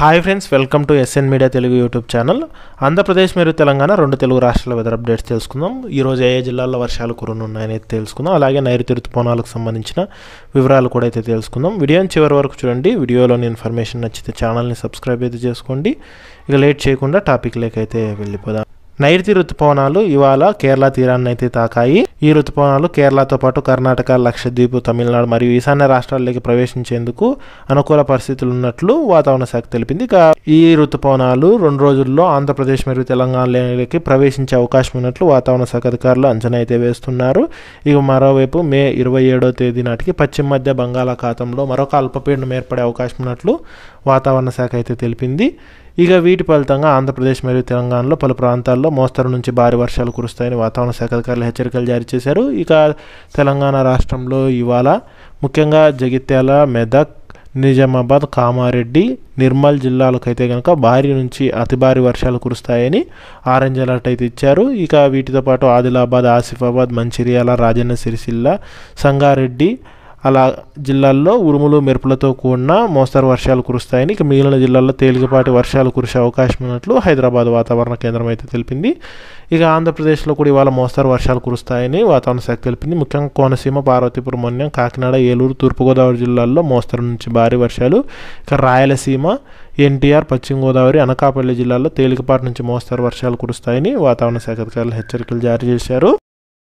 Hi friends, welcome to SN media Telugu YouTube channel. Andhra Pradesh మరియు తెలంగాణ రెండు తెలుగు రాష్ట్రాల వెదర్ అప్డేట్స్ తెలుసుకుందాం. ఈరోజు ఏ జిల్లాల్లో వర్షాలు కురనున్నాయని అయితే తెలుసుకుందాం. అలాగే నైరుతి ఋతుపవనాలకు సంబంధించిన వివరాలు కూడా అయితే తెలుసుకుందాం. వీడియోని చివరి వరకు చూడండి. వీడియోలోని ఇన్ఫర్మేషన్ నచ్చితే ఛానల్ని సబ్స్క్రైబ్ అయితే చేసుకోండి. ఇక లేట్ చేయకుండా టాపిక్ లేకైతే వెళ్ళిపోదాం. నైరుతి ఋతుపవనాలు ఇవాళ కేరళ తీరాన్ని అయితే తాకాయి. ఈ ఋతుపవనాలు కేరళతో పాటు కర్ణాటక, లక్షద్వీప్, తమిళనాడు మరియు ఈశాన్య రాష్ట్రాల్లోకి ప్రవేశించేందుకు అనుకూల పరిస్థితులు ఉన్నట్లు వాతావరణ శాఖ తెలిపింది. ఇక ఈ ఋతుపవనాలు 2 రోజుల్లో ఆంధ్రప్రదేశ్ మరియు తెలంగాణలోకి ప్రవేశించే అవకాశం ఉన్నట్లు వాతావరణ శాఖ అధికారులు అంచనా అయితే వేస్తున్నారు. ఇక మరోవైపు మే 27వ తేదీ నాటికి పశ్చిమ మధ్య బంగాళాఖాతంలో మరొక అల్పపీడనం ఏర్పడే అవకాశం ఉన్నట్లు వాతావరణ శాఖ అయితే తెలిపింది. ఇక వీటి ఫలితంగా ఆంధ్రప్రదేశ్ మరియు తెలంగాణలో పలు ప్రాంతాల్లో మోస్తరు నుంచి భారీ వర్షాలు కురుస్తాయని వాతావరణ శాఖ అధికారులు హెచ్చరికలు జారీ చేశారు. ఇక తెలంగాణ రాష్ట్రంలో ఇవాళ ముఖ్యంగా జగిత్యాల, మెదక్, నిజామాబాద్, కామారెడ్డి, నిర్మల్ జిల్లాలకైతే కనుక భారీ నుంచి అతి భారీ వర్షాలు కురుస్తాయని ఆరెంజ్ అలర్ట్ అయితే ఇచ్చారు. ఇక వీటితో పాటు ఆదిలాబాద్, ఆసిఫాబాద్, మంచిర్యాల, రాజన్న సిరిసిల్ల, సంగారెడ్డి అలా జిల్లాల్లో ఉరుములు మెరుపులతో కూడిన మోస్తరు వర్షాలు కురుస్తాయని, ఇక మిగిలిన జిల్లాల్లో తేలికపాటి వర్షాలు కురిసే అవకాశం ఉన్నట్లు హైదరాబాద్ వాతావరణ కేంద్రం అయితే తెలిపింది. ఇక ఆంధ్రప్రదేశ్లో కూడా ఇవాళ మోస్తరు వర్షాలు కురుస్తాయని వాతావరణ శాఖ తెలిపింది. ముఖ్యంగా కోనసీమ, పార్వతీపురం మన్యం, కాకినాడ, ఏలూరు, తూర్పుగోదావరి జిల్లాల్లో మోస్తరు నుంచి భారీ వర్షాలు, ఇక రాయలసీమ, ఎన్టీఆర్, పశ్చిమ గోదావరి, అనకాపల్లి జిల్లాల్లో తేలికపాటి నుంచి మోస్తరు వర్షాలు కురుస్తాయని వాతావరణ శాఖ అధికారులు హెచ్చరికలు జారీ చేశారు.